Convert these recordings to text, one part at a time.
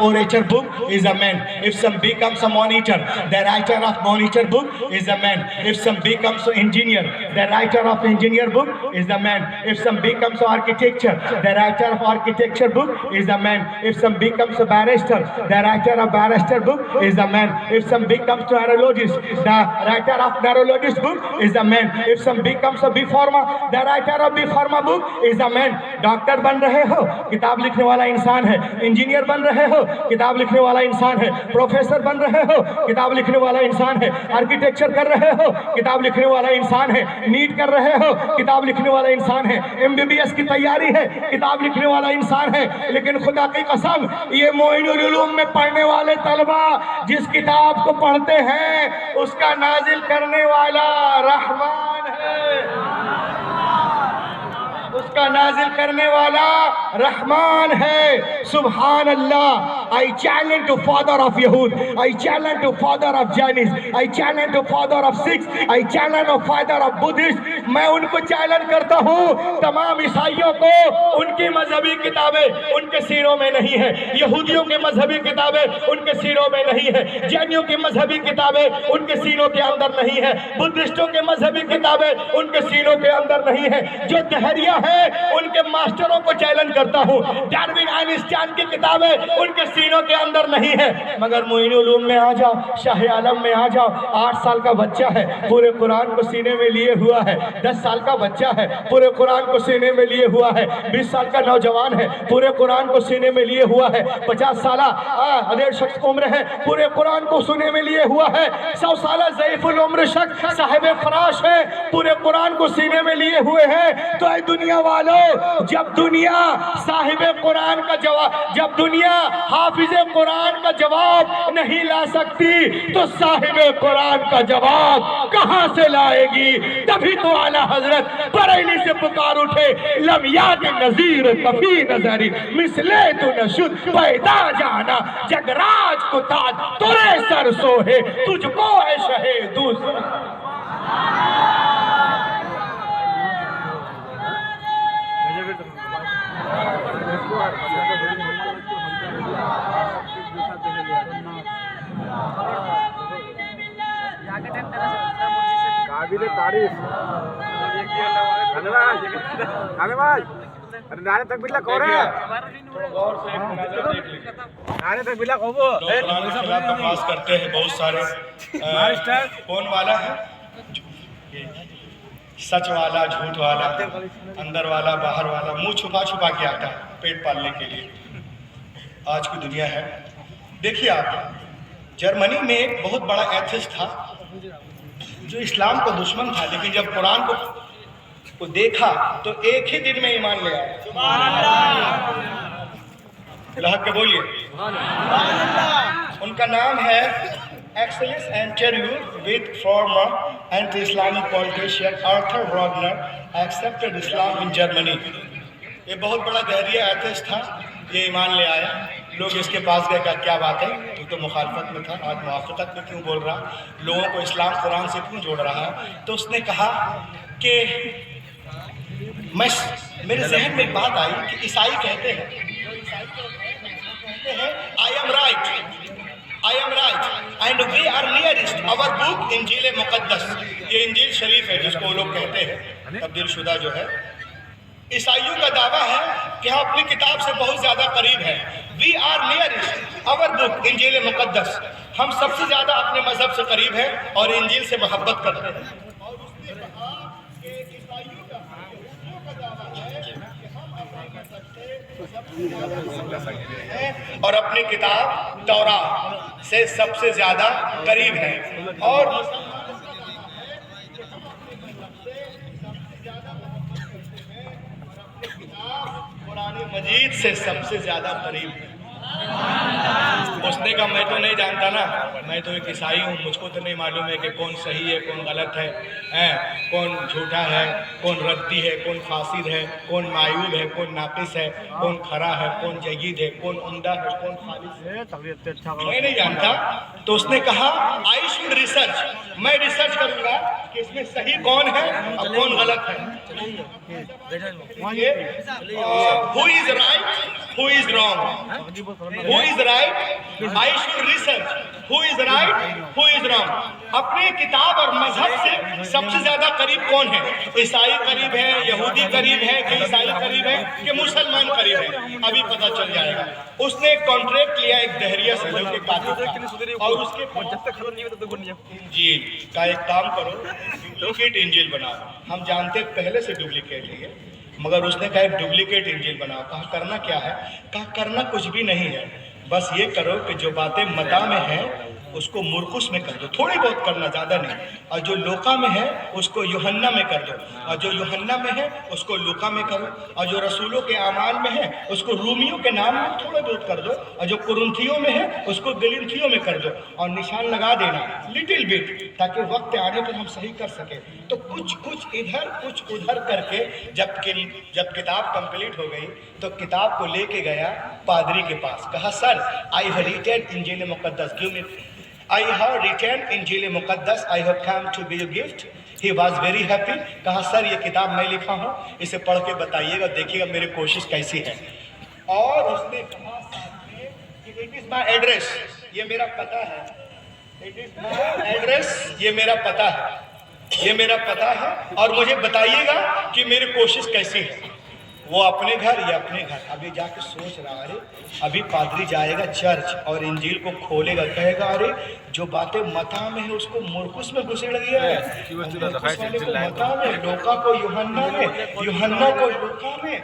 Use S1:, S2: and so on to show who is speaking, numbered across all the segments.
S1: orator book is a man. If some becomes a monitor, the writer of monitor book is a man. If some becomes an engineer, the writer of engineer book is a man. If some becomes architecture, the writer of architecture book is a man. If some becomes a barrister, the writer of barrister book is a man. If some becomes neurologist, the writer of neurologist book is a man. If some becomes a B Pharma, the writer of B Pharma book is a man. Doctor बन रहे हो, किताब लिखने वाला इंसान है. Engineer बन रहे हो, किताब लिखने वाला इंसान है. प्रोफेसर बन रहे हो, किताब लिखने वाला इंसान है. आर्किटेक्चर कर रहे हो, किताब लिखने वाला इंसान है. नीट कर रहे हो, किताब लिखने वाला इंसान है. MBBS की तैयारी है, किताब लिखने वाला इंसान है. लेकिन खुदा की कसम, ये मोइनुल उलूम में पढ़ने वाले तलबा जिस किताब को पढ़ते हैं उसका नाजिल करने वाला रहमान है, उसका नाजिल करने वाला रहमान है. सुभान अल्लाह. I challenge to father of Yahud, I challenge to father of Jainis, I challenge to father of Sikhs, I challenge to father of Buddhists. मैं उनको चैलेंज करता हूँ, तमाम ईसाइयों को उनकी मजहबी किताबें उनके सीनों में नहीं है, यहूदियों के मजहबी किताबें उनके सीनों में नहीं है, जैनियों की मजहबी किताबें उनके सीनों के अंदर नहीं है, बुद्धिस्टों के मजहबी किताबें उनके सीनों के अंदर नहीं है. जो दहरिया है उनके मास्टरों को चैलेंज करता हूँ. डार्विन आइंस्टाइन की किताबें उनके सीनों के अंदर नहीं है. मगर मोइनुल उलूम में आ जाओ, शाह आलम में आ जाओ. 8 साल का बच्चा है, पूरे कुरान को सीने में लिए हुआ है. 10 साल का बच्चा है, पूरे कुरान को सीने में लिए हुआ है. 20 साल का नौजवान है, पूरे कुरान को सीने में लिए हुआ है. 50 साल अधेड़ शख्स उम्र है, पूरे कुरान को सीने में लिए हुआ है. 100 साल ज़ईफुल उम्र शख्स साहिब फराश है, पूरे कुरान को सीने में लिए हुए हैं. तो ऐ दुनिया वालों, जब दुनिया साहिब कुरान का जवाब, जब दुनिया हाफिज कुरान का जवाब नहीं ला सकती तो साहिब कुरान का जवाब कहां से लाएगी? तभी तो आला हजरत बरेली से पुकार उठे, लम याद नजीर कफी नजरी मिसले तू नशुद पैदा जाना जगराज को ताज तुरे सर सोहे तुझको है शहे दूसरा.
S2: काबिल तारीफ धन्यवाद. अरे नारे तक बिल्ला कौन है? नारे तक बिल्ला कौन
S1: पास करते हैं बहुत सारे. कौन वाला है? सच वाला, झूठ वाला, अंदर वाला, बाहर वाला, मुंह छुपा छुपा के आता है पेट पालने के लिए. आज की दुनिया है. देखिए आप, जर्मनी में एक बहुत बड़ा एथिस्ट था जो इस्लाम को दुश्मन था, लेकिन जब कुरान को देखा तो एक ही दिन में ईमान ले आया. लहक के बोलिए. उनका नाम है excellence interview with former anti Islamic politician Arthur Brodner accepted Islam in Germany. ये बहुत बड़ा दहरिया एथिस्ट था, ये ईमान ले आया. लोग इसके पास गए, कहा क्या बात है, तू तो मुखालफत में था, आज मुआफ़क़त में क्यों बोल रहा, लोगों को इस्लाम कुरान से क्यों जोड़ रहा है? तो उसने कहा कि मेरे जहन में एक बात आई कि ईसाई कहते हैं I am right and we are nearest our book इंजील मुक़द्दस. ये इंजील शरीफ है जिसको वो लोग कहते हैं तब्दील शुदा जो है. ईसाइयों का दावा है कि हम अपनी किताब से बहुत ज़्यादा करीब हैं. We are nearest our book इंजील मुक़द्दस. हम सबसे ज़्यादा अपने मजहब से करीब हैं और इंजील से मोहब्बत करते हैं. और उसने कहा कि ईसाइयों का दावा है कि हम अपने मजहब से और अपनी किताब तौरात से सबसे ज़्यादा करीब हैं. और कुरान मजीद से सबसे ज्यादा करीब है. उसने कहा मैं तो नहीं जानता ना,
S3: मैं तो एक ईसाई हूँ, मुझको तो नहीं मालूम है कि कौन सही है कौन गलत है, कौन झूठा है कौन रद्दी है कौन फासिद है, कौन मायूब है कौन नाकिस है, कौन खरा है कौन जयीद है, कौन उम्दा है कौन खालिस है, मैं नहीं जानता। तो उसने कहा आई शुड रिसर्च, मैं रिसर्च करूंगा कि इसमें सही कौन है और कौन गलत है, who is right who is wrong, who is right, I should research who is right who is wrong. अपने किताब और मजहब से सबसे ज्यादा करीब कौन है, ईसाई करीब है, यहूदी करीब है कि ईसाई करीब है कि मुसलमान करीब है, अभी पता चल जाएगा। उसने एक कॉन्ट्रैक्ट लिया एक दहरिया से जो कि कातिल था, और उसके इंजील का एक काम करो, डुप्लीकेट इंजील बनाओ। हम जानते पहले से डुप्लीकेट है, मगर उसने कहा एक डुप्लीकेट इंजील बनाओ। कहा करना क्या है, कहा करना कुछ भी नहीं है, बस ये करो कि जो बातें मता में हैं उसको मुरकुस में कर दो, थोड़ी बहुत करना, ज़्यादा नहीं, और जो लूका में है उसको यूहन्ना में कर दो, और जो यूहन्ना में है उसको लूका में करो, और जो रसूलों के आमाल में है उसको रूमियों के नाम में थोड़ा बहुत कर दो, और जो कुरिन्थियों में है उसको गलिन्थियों में कर दो, और निशान लगा देना लिटिल बिट, ताकि वक्त आने पर हम सही कर सके। तो कुछ कुछ इधर कुछ उधर करके जब किताब कंप्लीट हो गई तो किताब को लेके गया पादरी के पास। कहा सर आई हैव रिटन इंजील मुकद्दस, give me, I have written इंजील मुकद्दस, I have come to be your gift. He was very happy. कहा सर ये किताब मैं लिखा हूँ, इसे पढ़ के बताइएगा, देखिएगा मेरी कोशिश कैसी है। और उसने कहा साथ में कि इट इज माई एड्रेस, ये मेरा पता है, इट इज माई एड्रेस, ये मेरा पता है, ये मेरा पता है, और मुझे बताइएगा कि मेरी कोशिश कैसी है। वो अपने घर या अपने घर, अभी जाके सोच रहा है, अभी पादरी जाएगा चर्च और इंजील को खोलेगा, कहेगा अरे जो बातें मता में है उसको मुरकुस में घुसेड़ दिया है, मुरकुस वाले को मता में, लूका को यूहन्ना में, यूहन्ना को लूका में,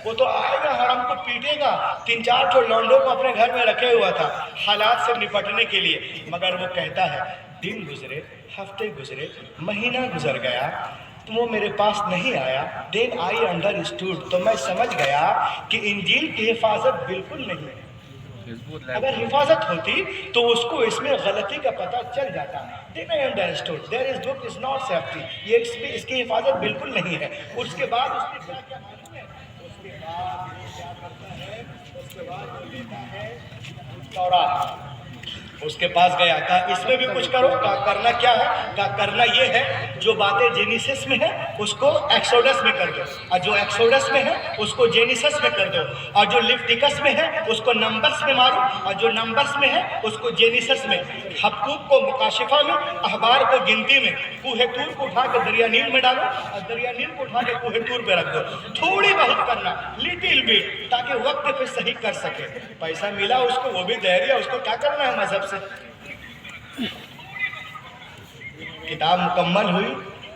S3: वो तो आएगा और हमको पीटेगा। 3-4 तो लौंडों को अपने घर में रखे हुआ था हालात से निपटने के लिए, मगर वो कहता है दिन गुजरे, हफ्ते गुजरे, महीना गुजर गया, तो वो मेरे पास नहीं आया। देन आई अंडरस्टूड, तो मैं समझ गया कि इंजील की हिफाजत बिल्कुल नहीं है। अगर हिफाजत होती तो उसको इसमें गलती का पता चल जाता। Then I understood there is book is not safety, ये इसकी हिफाजत बिल्कुल नहीं है। उसके बाद उसने क्या क्या मालूम है, उसके बाद क्या करता है, उसके बाद वो लेता है तौरात, उसके पास गया, कहा इसमें भी कुछ करो। कहा करना क्या है, कहा करना ये है जो बातें जेनिसिस में है उसको एक्सोडस में कर दो, और जो एक्सोडस में है उसको जेनिसिस में कर दो, और जो लिविटिकस में है उसको नंबर्स में मारो, और जो नंबर्स में है उसको जेनिसिस में, हबक्कूक को मुकाशिफा में, अहबार को गिनती में, कूहे तूर को उठा के दरिया नील में डालो, और दरिया नील को उठा के कूहे तूर पे रख दो। थोड़ी बहुत करना, लिटिल बिट, ताकि वक्त पे सही कर सके। पैसा मिला उसको, वो भी धैर्य, उसको क्या करना है मजहब से। किताब मुकम्मल हुई,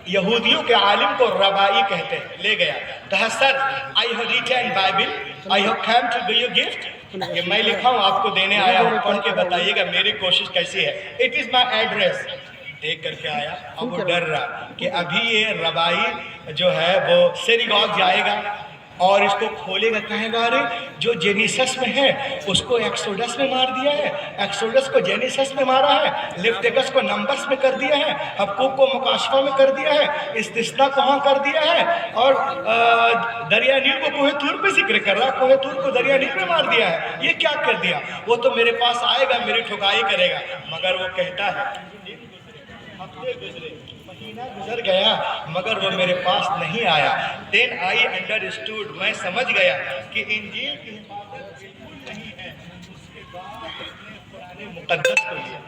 S3: यहूदियों के आलिम को रबाई कहते हैं, ले गया, कहा sir I have written Bible, I have come to be your gift, ये मैं लिखा हूँ आपको देने आया हूँ, पढ़ के बताइएगा मेरी कोशिश कैसी है। It is my address. देख करके आया, अब वो डर रहा कि अभी ये रबाई जो है वो सिनेगॉग जाएगा और इसको खोलेगा, कहेगा अरे जो जेनिसस में है उसको एक्सोडस में मार दिया है, एक्सोडस को जेनिसस में मारा है, लिविटिकस को नंबर्स में कर दिया है, हबक्कूक को मुकाशिफा में कर दिया है, इस्तिस्ना को वहाँ कर दिया है, और दरिया नील को कोहे तूर पे जिक्र कर रहा, कोहे तूर को दरिया नील में मार दिया है। ये क्या कर दिया, वो तो मेरे पास आएगा मेरी ठुकाई करेगा। मगर वो कहता है हफ्ते गुजरे, महीना गुजर गया, मगर वो मेरे पास नहीं आया। देन आई अंडरस्टूड, मैं समझ गया कि इंजील की हिफाजत बिल्कुल नहीं है। उसके बाद उसने कुरान मुकद्दस को लिया।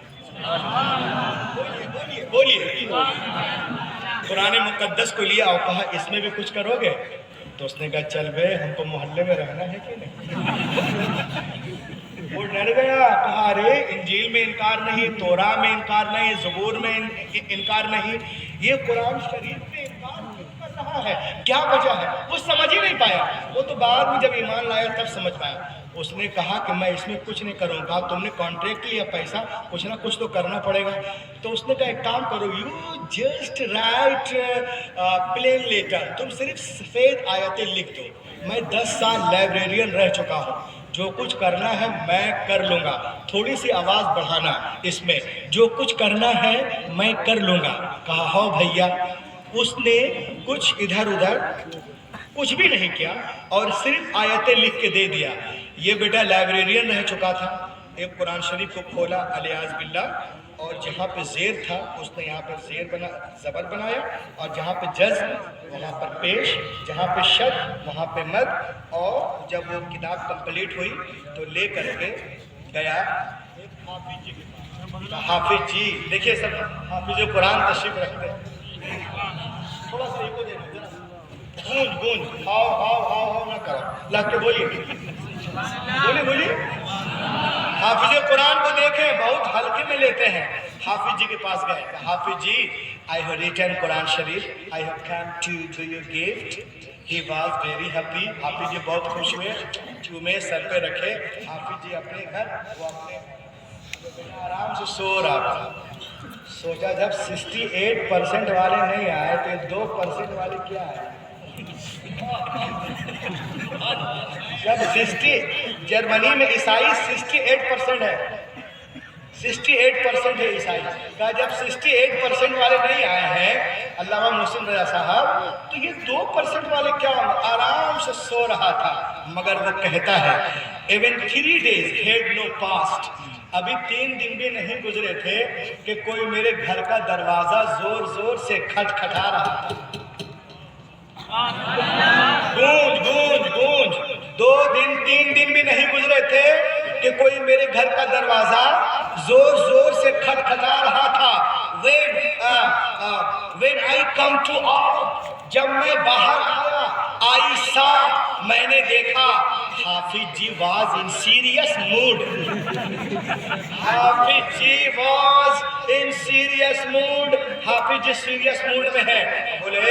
S3: बोलिए कुरान मुकद्दस को लिया और कहा इसमें भी कुछ करोगे। तो उसने कहा चल बे, हमको मोहल्ले में रहना है कि नहीं। वो डर गया, कहा अरे इंजील में इनकार नहीं, तोरा में इनकार नहीं, ज़बूर में इनकार नहीं, ये कुरान शरीफ में इनकार कर रहा है, क्या वजह है। वो समझ ही नहीं पाया, वो तो बाद में जब ईमान लाया तब समझ पाया। उसने कहा कि मैं इसमें कुछ नहीं करूँगा, तुमने कॉन्ट्रैक्ट लिया, पैसा कुछ ना कुछ तो करना पड़ेगा। तो उसने कहा एक काम करो, you just write plain letter, तुम सिर्फ सफ़ेद आयतें लिख दो। मैं 10 साल लाइब्रेरियन रह चुका हूँ, जो कुछ करना है मैं कर लूँगा। थोड़ी सी आवाज़ बढ़ाना इसमें, जो कुछ करना है मैं कर लूँगा। कहा हो भैया। उसने कुछ इधर उधर कुछ भी नहीं किया और सिर्फ आयतें लिख के दे दिया। ये बेटा लाइब्रेरियन रह चुका था, एक कुरान शरीफ को खोला अलियाज बिल्ला, और जहाँ पे जेर था उसने यहाँ पर ज़बर बनाया, और जहाँ पे जज्म वहाँ पर पेश, जहाँ पे शद वहाँ पे मद। और जब वो किताब कंप्लीट हुई तो ले करके गया हाफिज जी। देखिए सब हाफिज कुरान तशरीफ रखते हैं। थोड़ा सा इको दे दो, गूंज गूंज हाव हाव हाव हाव ना करो, ला के बोलिए बोलिए बोलिए। हाफिज कुरान को देखें, बहुत हल्के में लेते हैं। हाफिज जी के पास गए, Hafiz ji I have written Quran Sharif, I have come to do your gift. He was very happy. Hafiz ji बहुत खुश हुए, चूमे सर पे रखे। हाफिज जी अपने घर, वो अपने आराम से सो रहा था। सोचा जब 68% वाले नहीं आए तो 2% वाले क्या आए। जब 60 जर्मनी में ईसाई 68% है, 68% है ईसाई का। जब 68% वाले नहीं आए हैं अल्लामा मोहसिन रजा साहब, तो ये 2% वाले क्या आराम से सो रहा था। मगर वो कहता है even 3 days had no passed, अभी 3 दिन भी नहीं गुजरे थे कि कोई मेरे घर का दरवाजा जोर जोर से खटखटा रहा था। गूंज गूंज गूंज। 2 दिन 3 दिन भी नहीं गुजरे थे कि कोई मेरे घर का दरवाजा जोर जोर से खटखटा रहा था। When I come to out, जब मैं बाहर आया, आयशा मैंने देखा Hafiz ji was in serious mood. Hafiz ji was in serious mood. Hafiz ji serious mood में है। बोले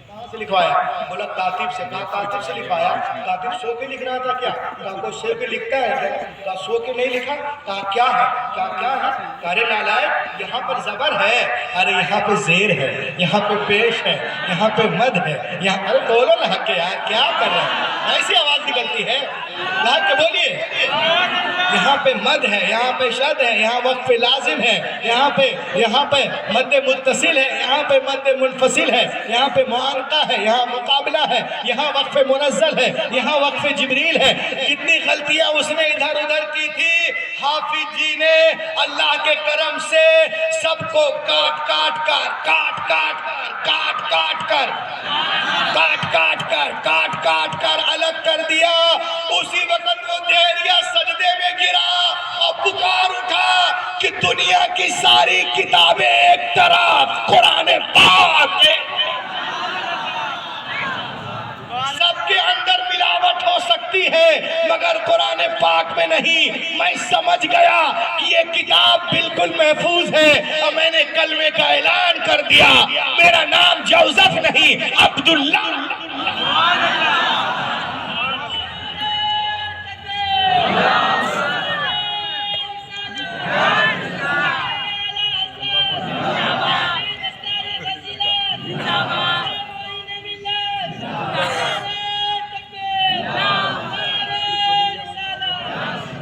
S3: कहाँ से लिखवाया? बोला कातिब से। कहा कातिब से लिखवाया? कातिब सो के लिख रहा था क्या? कहा कोई सो के लिखता है क्या? कहा सो के नहीं लिखा। कहा क्या है? क्या क्या है? अरे नालायक, यहाँ पर जबर है, अरे यहाँ पे जेर है, यहाँ पे पेश है, यहाँ पे मद है, यहाँ। अरे बोलो ना हक यार, क्या कर रहे हैं? ऐसी आवाज निकलती है, ला के बोलिए। यहाँ पे मद है, यहाँ पे शद है, यहाँ वक्फ लाजिम है, यहाँ पे मद मुत्तसिल है, यहाँ पे मद मुनफसिल है, यहाँ पे मुआनका है, यहाँ मुकाबला है, यहाँ वक्फ मुनज़्ज़ल है, यहाँ वक्फ जिब्रील है। कितनी गलतियां उसने इधर उधर की थी। हाफिज जी ने अल्लाह के करम से सबको काट काट कर अलग कर दिया। उसी वक्त वो देरिया सजदे में गिरा और पुकार उठा कि दुनिया की सारी किताबें एक तरफ, कुरान पाक सबके अंदर मिलावट हो सकती है मगर कुरान पाक में नहीं। मैं समझ गया कि ये किताब बिल्कुल महफूज है और मैंने कलमे का ऐलान कर दिया। मेरा नाम जोसेफ नहीं, अब्दुल्ला।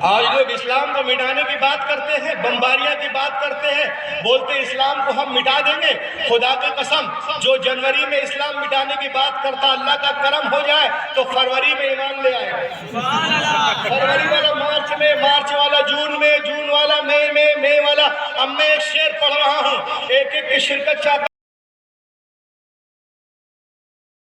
S3: आज लोग इस्लाम को मिटाने की बात करते हैं, बमबारियां की बात करते हैं, बोलते इस्लाम को हम मिटा देंगे। खुदा की कसम, जो जनवरी में इस्लाम मिटाने की बात करता, अल्लाह का करम हो जाए तो फरवरी में ईमान ले आए। फरवरी वाला मार्च में, मार्च वाला जून में, जून वाला मई में, मई वाला। अब मैं एक शेर पढ़ रहा हूँ, एक एक की शिरकत चाहता